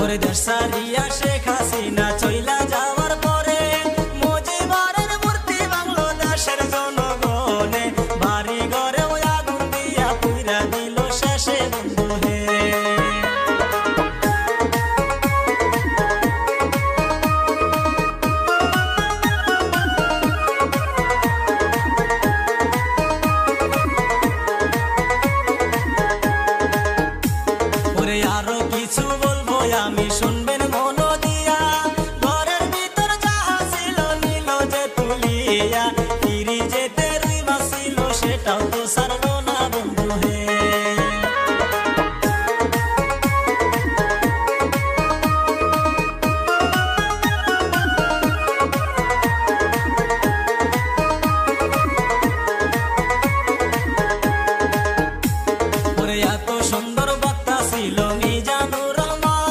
ওরে দেশ সারিয়া শেখ হাসিনা চইলা যাওয়ার পরে মুজিবের মূর্তি বাংলাদেশের জনগণে বাড়ি ঘরে আগুন দিয়া পুইরা দিল শেষে বন্ধু হে। ওরে আরো কিছু বলবো আমি শুনবো